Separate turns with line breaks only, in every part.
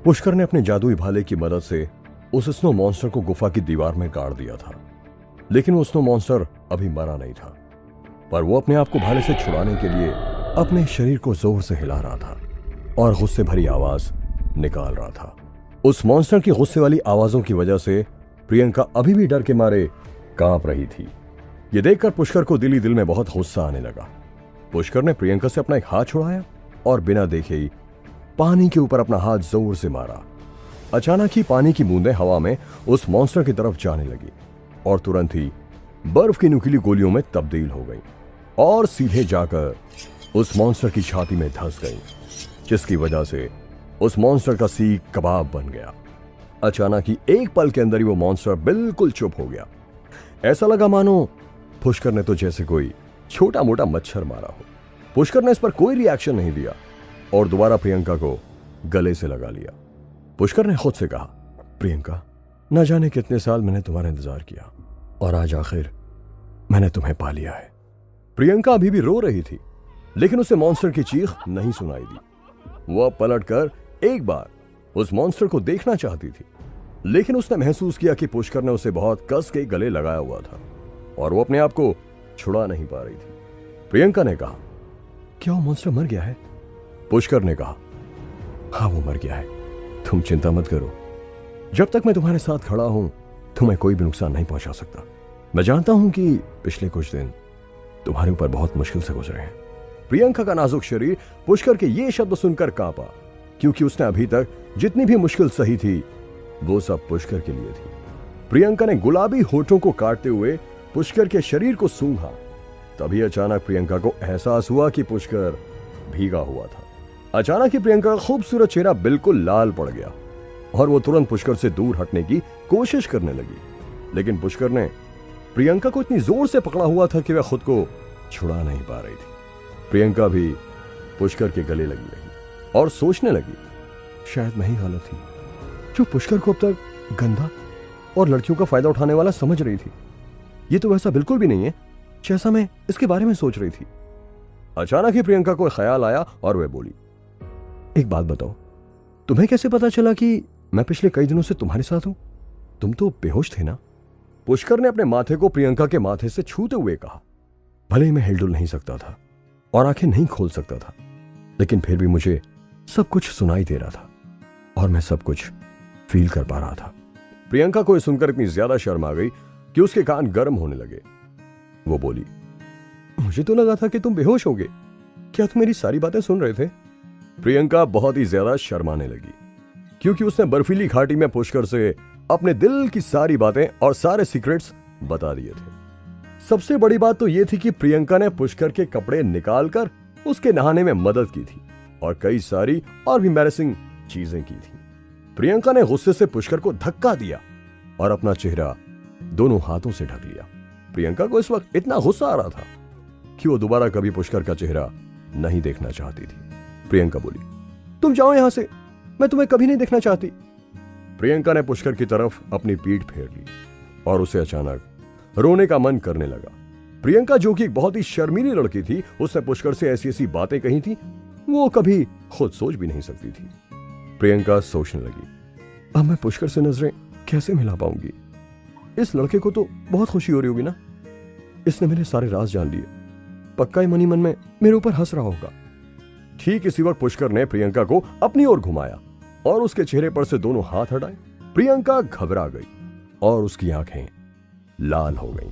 पुष्कर ने अपने जादुई भाले की मदद से उस स्नो मॉन्स्टर को गुफा की दीवार में गाड़ दिया था, लेकिन वो स्नो मॉन्स्टर अभी मरा नहीं था। पर वो अपने आप को भाले से छुड़ाने के लिए अपने शरीर को जोर से हिला रहा था और गुस्से भरी आवाज निकाल रहा था। उस मॉन्स्टर की गुस्से वाली आवाजों की वजह से प्रियंका अभी भी डर के मारे कांप रही थी। ये देखकर पुष्कर को दिल ही दिल में बहुत गुस्सा आने लगा। पुष्कर ने प्रियंका से अपना एक हाथ छुड़ाया और बिना देखे ही पानी के ऊपर अपना हाथ जोर से मारा। अचानक ही पानी की बूंदें हवा में उस मॉन्स्टर की तरफ जाने लगी और तुरंत ही बर्फ की नुकीली गोलियों में तब्दील हो गई और सीधे जाकर उस मॉन्स्टर की छाती में धंस गई, जिसकी वजह से उस मॉन्स्टर का सीख कबाब बन गया। अचानक ही एक पल के अंदर ही वो मॉन्स्टर बिल्कुल चुप हो गया। ऐसा लगा मानो पुष्कर ने तो जैसे कोई छोटा मोटा मच्छर मारा हो। पुष्कर ने इस पर कोई रिएक्शन नहीं दिया और दोबारा प्रियंका को गले से लगा लिया। पुष्कर ने खुद से कहा, प्रियंका, न जाने कितने साल मैंने तुम्हारा इंतजार किया और आज आखिर मैंने तुम्हें पा लिया है। प्रियंका अभी भी रो रही थी, लेकिन उसे मॉन्स्टर की चीख नहीं सुनाई दी। वह पलटकर एक बार उस मॉन्स्टर को देखना चाहती थी, लेकिन उसने महसूस किया कि पुष्कर ने उसे बहुत कस के गले लगाया हुआ था और वो अपने आप को छुड़ा नहीं पा रही थी। प्रियंका ने कहा, क्या वो मॉन्स्टर मर गया है? पुष्कर ने कहा, हाँ वो मर गया है, तुम चिंता मत करो। जब तक मैं तुम्हारे साथ खड़ा हूं तुम्हें कोई भी नुकसान नहीं पहुंचा सकता। मैं जानता हूं कि पिछले कुछ दिन तुम्हारे ऊपर बहुत मुश्किल से गुजरे हैं। प्रियंका का नाजुक शरीर पुष्कर के ये शब्द सुनकर कांपा, क्योंकि उसने अभी तक जितनी भी मुश्किल सही थी वो सब पुष्कर के लिए थी। प्रियंका ने गुलाबी होठों को काटते हुए पुष्कर के शरीर को सूंघा। तभी अचानक प्रियंका को एहसास हुआ कि पुष्कर भीगा हुआ था। अचानक ही प्रियंका का खूबसूरत चेहरा बिल्कुल लाल पड़ गया और वो तुरंत पुष्कर से दूर हटने की कोशिश करने लगी, लेकिन पुष्कर ने प्रियंका को इतनी जोर से पकड़ा हुआ था कि वह खुद को छुड़ा नहीं पा रही थी। प्रियंका भी पुष्कर के गले लगी रही और सोचने लगी, शायद मैं ही गलत थी जो पुष्कर को अब तक गंदा और लड़कियों का फायदा उठाने वाला समझ रही थी। ये तो वैसा बिल्कुल भी नहीं है जैसा मैं इसके बारे में सोच रही थी। अचानक ही प्रियंका को ख्याल आया और वह बोली, एक बात बताओ, तुम्हें कैसे पता चला कि मैं पिछले कई दिनों से तुम्हारे साथ हूं? तुम तो बेहोश थे ना? पुष्कर ने अपने माथे को प्रियंका के माथे से छूते हुए कहा, भले ही मैं हिलडुल नहीं सकता था और आंखें नहीं खोल सकता था, लेकिन फिर भी मुझे सब कुछ सुनाई दे रहा था और मैं सब कुछ फील कर पा रहा था। प्रियंका को यह सुनकर इतनी ज्यादा शर्म आ गई कि उसके कान गर्म होने लगे। वो बोली, मुझे तो लगा था कि तुम बेहोश होगे, क्या तुम मेरी सारी बातें सुन रहे थे? प्रियंका बहुत ही ज्यादा शर्माने लगी, क्योंकि उसने बर्फीली घाटी में पुष्कर से अपने दिल की सारी बातें और सारे सीक्रेट्स बता दिए थे। सबसे बड़ी बात तो यह थी कि प्रियंका ने पुष्कर के कपड़े निकालकर उसके नहाने में मदद की थी और कई सारी और भी एम्बैरेसिंग चीजें की थी। प्रियंका ने गुस्से से पुष्कर को धक्का दिया और अपना चेहरा दोनों हाथों से ढक लिया। प्रियंका को इस वक्त इतना गुस्सा आ रहा था कि वो दोबारा कभी पुष्कर का चेहरा नहीं देखना चाहती थी। प्रियंका बोली, तुम जाओ यहां से, मैं तुम्हें कभी नहीं देखना चाहती। प्रियंका ने पुष्कर की तरफ अपनी पीठ फेर ली और उसे अचानक रोने का मन करने लगा। प्रियंका, जो कि एक बहुत ही शर्मीली लड़की थी, उसने पुष्कर से ऐसी ऐसी बातें कही थी वो कभी खुद सोच भी नहीं सकती थी। प्रियंका सोचने लगी, अब मैं पुष्कर से नजरें कैसे मिला पाऊंगी? इस लड़के को तो बहुत खुशी हो रही होगी ना, इसने मेरे सारे राज जान लिए, पक्का ही मनी मन में मेरे ऊपर हंस रहा होगा। ठीक इसी वक्त पुष्कर ने प्रियंका को अपनी ओर घुमाया और उसके चेहरे पर से दोनों हाथ हटाए। प्रियंका घबरा गई और उसकी आंखें लाल हो गईं।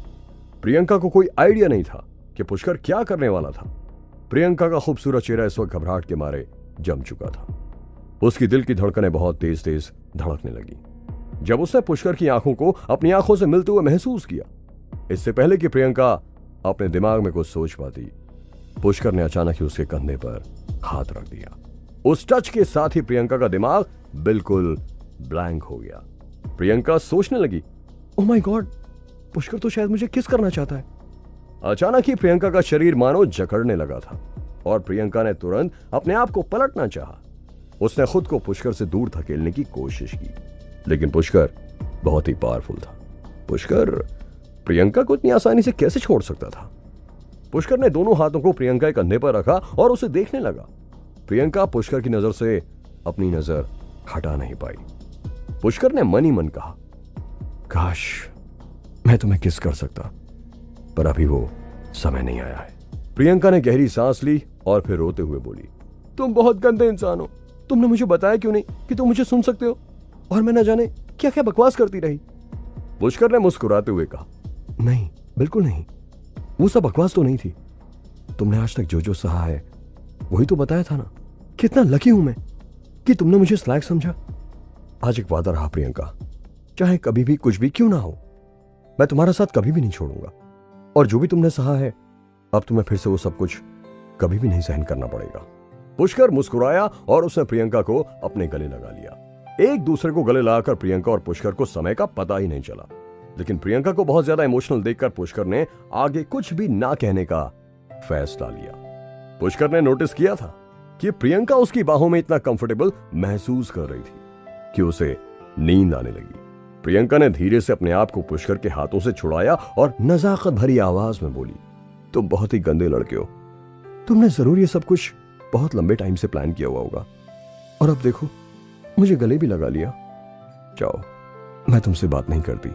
प्रियंका को कोई आइडिया नहीं था कि पुष्कर क्या करने वाला था। प्रियंका का खूबसूरत चेहरा इस वक्त घबराहट के मारे जम चुका था। उसकी दिल की धड़कनें बहुत तेज तेज धड़कने लगी जब उसने पुष्कर की आंखों को अपनी आंखों से मिलते हुए महसूस किया। इससे पहले कि प्रियंका अपने दिमाग में कुछ सोच पाती, पुष्कर ने अचानक ही उसके कंधे पर हाथ रख दिया। उस टच के साथ ही प्रियंका का दिमाग बिल्कुल ब्लैंक हो गया। प्रियंका सोचने लगी, ओह माय गॉड, पुष्कर तो शायद मुझे किस करना चाहता है। अचानक ही प्रियंका का शरीर मानो जकड़ने लगा था और प्रियंका ने तुरंत अपने आप को पलटना चाहा। उसने खुद को पुष्कर से दूर धकेलने की कोशिश की, लेकिन पुष्कर बहुत ही पावरफुल था। पुष्कर प्रियंका को इतनी आसानी से कैसे छोड़ सकता था? पुष्कर ने दोनों हाथों को प्रियंका के कंधे पर रखा और उसे देखने लगा। प्रियंका पुष्कर की नजर से अपनी नजर हटा नहीं पाई। पुष्कर ने मन ही मन कहा, काश मैं तुम्हें किस कर सकता, पर अभी वो समय नहीं आया है। प्रियंका ने गहरी सांस ली और फिर रोते हुए बोली, तुम बहुत गंदे इंसान हो। तुमने मुझे बताया क्यों नहीं कि तुम मुझे सुन सकते हो, और मैं न जाने क्या क्या बकवास करती रही। पुष्कर ने मुस्कुराते हुए कहा, नहीं, बिल्कुल नहीं, वो सब बकवास तो नहीं थी। तुमने आज तक जो जो सहा है वही तो बताया था ना। कितना लकी हूं मैं कि तुमने मुझे इस लायक समझा। आज एक वादा रहा प्रियंका, चाहे कभी भी कुछ भी क्यों ना हो, मैं तुम्हारा साथ कभी भी नहीं छोड़ूंगा। और जो भी तुमने सहा है, अब तुम्हें फिर से वो सब कुछ कभी भी नहीं सहन करना पड़ेगा। पुष्कर मुस्कुराया और उसने प्रियंका को अपने गले लगा लिया। एक दूसरे को गले लगाकर प्रियंका और पुष्कर को समय का पता ही नहीं चला। लेकिन प्रियंका को बहुत ज्यादा इमोशनल देखकर पुष्कर ने आगे कुछ भी ना कहने का फैसला लिया। पुष्कर ने नोटिस किया था कि प्रियंका उसकी बाहों में इतना कंफर्टेबल महसूस कर रही थी कि उसे नींद आने लगी। प्रियंका ने धीरे से अपने आप को पुष्कर के हाथों से छुड़ाया और नजाकत भरी आवाज में बोली, तुम बहुत ही गंदे लड़के हो। तुमने जरूर ये सब कुछ बहुत लंबे टाइम से प्लान किया हुआ होगा, और अब देखो मुझे गले भी लगा लिया। जाओ, मैं तुमसे बात नहीं करती।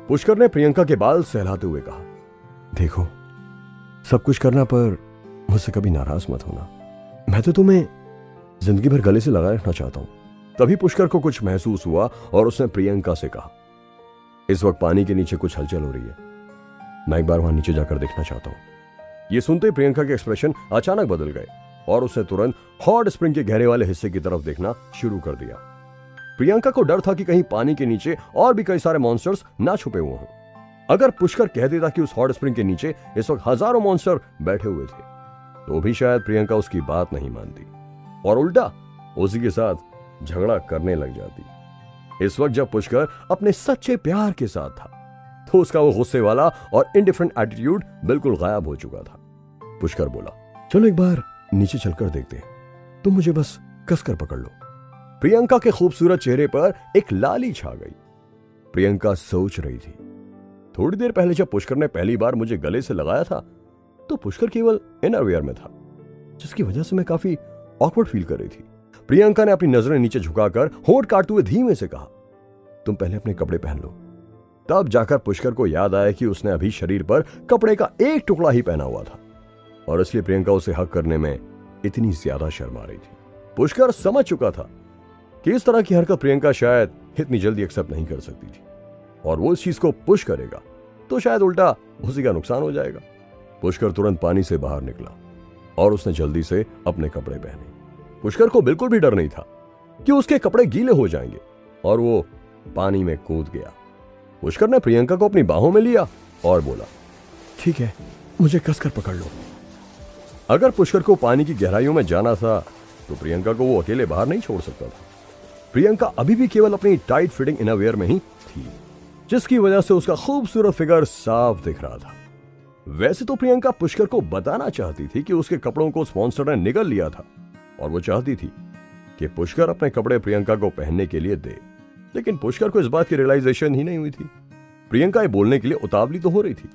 पुष्कर ने प्रियंका के बाल सहलाते हुए कहा, देखो, सब कुछ करना पर मुझसे कभी नाराज मत होना। मैं तो तुम्हें जिंदगी भर गले से लगाए रखना चाहता हूं। तभी पुष्कर को कुछ महसूस हुआ और उसने प्रियंका से कहा, इस वक्त पानी के नीचे कुछ हलचल हो रही है, मैं एक बार वहां नीचे जाकर देखना चाहता हूं। यह सुनते प्रियंका के एक्सप्रेशन अचानक बदल गए और उसने तुरंत हॉट स्प्रिंग के गहरे वाले हिस्से की तरफ देखना शुरू कर दिया। प्रियंका को डर था कि कहीं पानी के नीचे और भी कई सारे मॉन्स्टर्स ना छुपे हुए हों। अगर पुष्कर कह देता कि उस हॉट स्प्रिंग के नीचे इस वक्त हजारों मॉन्स्टर बैठे हुए थे, तो भी शायद प्रियंका उसकी बात नहीं मानती और उल्टा उसी के साथ झगड़ा करने लग जाती। इस वक्त जब पुष्कर अपने सच्चे प्यार के साथ था, तो उसका वो गुस्से वाला और इनडिफरेंट एटीट्यूड बिल्कुल गायब हो चुका था। पुष्कर बोला, चलो एक बार नीचे चलकर देखते हैं, तुम मुझे बस कसकर पकड़ लो। प्रियंका के खूबसूरत चेहरे पर एक लाली छा गई। प्रियंका सोच रही थी, थोड़ी देर पहले जब पुष्कर ने पहली बार मुझे गले से लगाया था, तो पुष्कर केवल इनरवियर में था, जिसकी वजह से मैं काफी ऑकवर्ड फील कर रही थी। प्रियंका ने अपनी नजरें नीचे झुकाकर होंठ काटते हुए धीमे से कहा, तुम पहले अपने कपड़े पहन लो। तब जाकर पुष्कर को याद आया कि उसने अभी शरीर पर कपड़े का एक टुकड़ा ही पहना हुआ था, और इसलिए प्रियंका उसे हक करने में इतनी ज्यादा शर्मा रही थी। पुष्कर समझ चुका था कि इस तरह की हरकत प्रियंका शायद इतनी जल्दी एक्सेप्ट नहीं कर सकती थी, और वो इस चीज को पुश करेगा तो शायद उल्टा उसी का नुकसान हो जाएगा। पुष्कर तुरंत पानी से बाहर निकला और उसने जल्दी से अपने कपड़े पहने। पुष्कर को बिल्कुल भी डर नहीं था कि उसके कपड़े गीले हो जाएंगे, और वो पानी में कूद गया। पुष्कर ने प्रियंका को अपनी बाहों में लिया और बोला, ठीक है, मुझे कसकर पकड़ लो। अगर पुष्कर को पानी की गहराइयों में जाना था, तो प्रियंका को वो अकेले बाहर नहीं छोड़ सकता था। प्रियंका अभी भी केवल अपनी टाइट फिटिंग इनरवियर में ही थी, जिसकी वजह से उसका खूबसूरत फिगर साफ दिख रहा था। वैसे तो प्रियंका पुष्कर को बताना चाहती थी कि उसके कपड़ों को उस मॉन्स्टर ने निगल लिया था, और वो चाहती थी कि पुष्कर अपने कपड़े प्रियंका को पहनने के लिए दे, लेकिन पुष्कर को इस बात की रियलाइजेशन ही नहीं हुई थी। प्रियंका ये बोलने के लिए उतावली तो हो रही थी,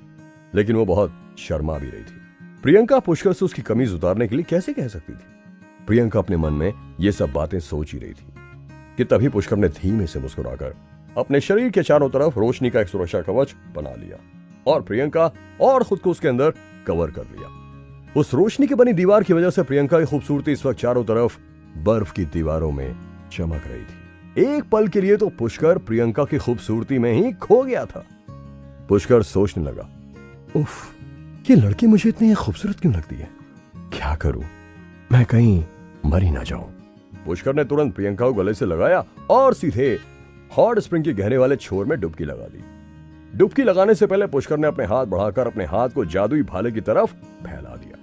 लेकिन वो बहुत शर्मा भी रही थी। प्रियंका पुष्कर से उसकी कमीज उतारने के लिए कैसे कह सकती थी? प्रियंका अपने मन में ये सब बातें सोच ही रही थी कि तभी पुष्कर ने धीमे से मुस्कुराकर अपने शरीर के चारों तरफ रोशनी का एक सुरक्षा कवच बना लिया, और प्रियंका और खुद को उसके अंदर कवर कर लिया। उस रोशनी की बनी दीवार की वजह से प्रियंका की खूबसूरती इस वक्त चारों तरफ बर्फ की दीवारों में चमक रही थी। एक पल के लिए तो पुष्कर प्रियंका की खूबसूरती में ही खो गया था। पुष्कर सोचने लगा, उफ, ये लड़की मुझे इतनी खूबसूरत क्यों लगती है? क्या करूं, मैं कहीं मर ही ना जाऊं। पुष्कर ने तुरंत प्रियंका को गले से लगाया और सीधे हॉट स्प्रिंग के गहरे वाले छोर में डुबकी लगा दी। डुबकी लगाने से पहले पुष्कर ने अपने हाथ बढ़ाकर अपने हाथ को जादुई भाले की तरफ फैला दिया।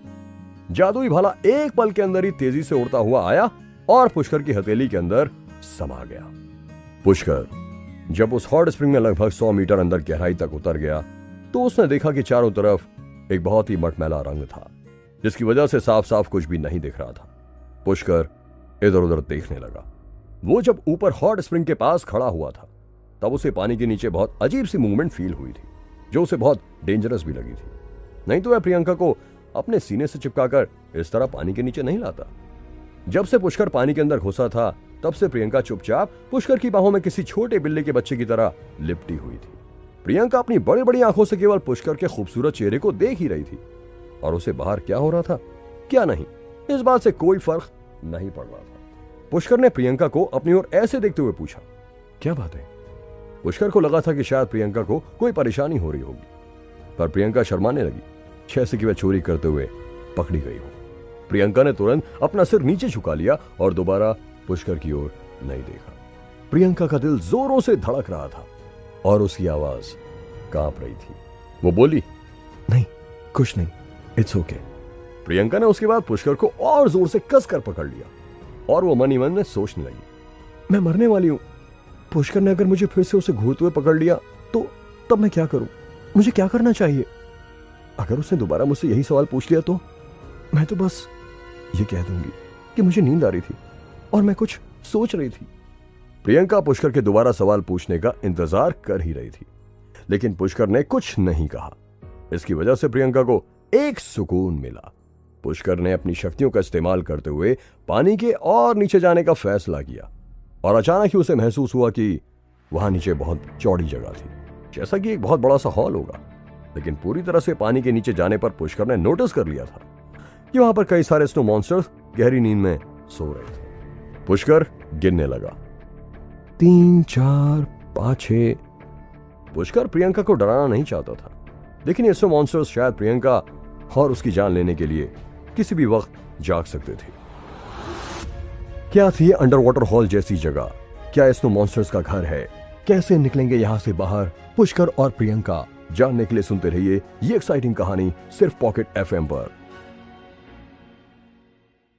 जादुई भाला एक पल के अंदर ही तेजी से उड़ता हुआ आया और पुष्कर की हथेली के अंदर समा गया। पुष्कर जब उस हॉट स्प्रिंग में लगभग 100 मीटर अंदर गहराई तक उतर गया, तो उसने देखा कि चारों तरफ एक बहुत ही मटमैला रंग था, जिसकी वजह से साफ साफ कुछ भी नहीं दिख रहा था। पुष्कर इधर उधर देखने लगा। वो जब ऊपर हॉट स्प्रिंग के पास खड़ा हुआ था, तब उसे पानी के नीचे बहुत अजीब सी मूवमेंट फील हुई थी, जो उसे बहुत डेंजरस भी लगी थी। नहीं तो वह प्रियंका को अपने सीने से चिपकाकर इस तरह पानी के नीचे नहीं लाता। जब से पुष्कर पानी के अंदर घुसा था, तब से प्रियंका चुपचाप पुष्कर की बाहों में किसी छोटे बिल्ली के बच्चे की तरह लिपटी हुई थी। प्रियंका अपनी बड़ी बड़ी आंखों से केवल पुष्कर के खूबसूरत चेहरे को देख ही रही थी और उसे बाहर क्या हो रहा था क्या नहीं, इस बात से कोई फर्क नहीं पड़ रहा था। पुष्कर ने प्रियंका को अपनी ओर ऐसे देखते हुए पूछा, क्या बात है? पुष्कर को लगा था कि शायद प्रियंका को कोई परेशानी हो रही होगी, पर प्रियंका शर्माने लगी, जैसे कि वह चोरी करते हुए पकड़ी गई हो। प्रियंका ने तुरंत अपना सिर नीचे झुका लिया और दोबारा पुष्कर की ओर नहीं देखा। प्रियंका का दिल जोरों से धड़क रहा था और उसकी आवाज कांप रही थी। वो बोली, नहीं कुछ नहीं, इट्स ओके। प्रियंका ने उसके बाद पुष्कर को और जोर से कसकर पकड़ लिया और वो मन ही मन में सोचने लगी, मैं मरने वाली हूं। पुष्कर ने अगर मुझे फिर से उसे घूरते हुए पकड़ लिया तो तब मैं क्या करूं? मुझे क्या करना चाहिए? अगर उसने दोबारा मुझसे यही सवाल पूछ लिया तो मैं तो बस ये कह दूंगी कि मुझे नींद आ रही थी और मैं कुछ सोच रही थी। प्रियंका पुष्कर के दोबारा सवाल पूछने का इंतजार कर ही रही थी, लेकिन पुष्कर ने कुछ नहीं कहा। इसकी वजह से प्रियंका को एक सुकून मिला। पुष्कर ने अपनी शक्तियों का इस्तेमाल करते हुए पानी के और नीचे जाने का फैसला किया और अचानक ही उसे महसूस हुआ कि वहां नीचे बहुत चौड़ी जगह थी, जैसा कि एक बहुत बड़ा सा हॉल होगा। लेकिन पूरी तरह से पानी के नीचे जाने पर पुष्कर ने नोटिस कर लिया था कि वहां पर कई सारे स्नो मॉन्स्टर्स गहरी नींद में सो रहे थे। पुष्कर गिनने लगा, 3 4 5 6। पुष्कर प्रियंका को डराना नहीं चाहता था, लेकिन ये स्नो मॉन्स्टर्स शायद प्रियंका और उसकी जान लेने के लिए किसी भी वक्त जाग सकते थे। क्या थी अंडर वाटर हॉल जैसी जगह? क्या स्नो मॉन्स्टर्स का घर है? कैसे निकलेंगे यहां से बाहर पुष्कर और प्रियंका? जानने के लिए सुनते रहिए ये एक्साइटिंग कहानी सिर्फ पॉकेट FM पर।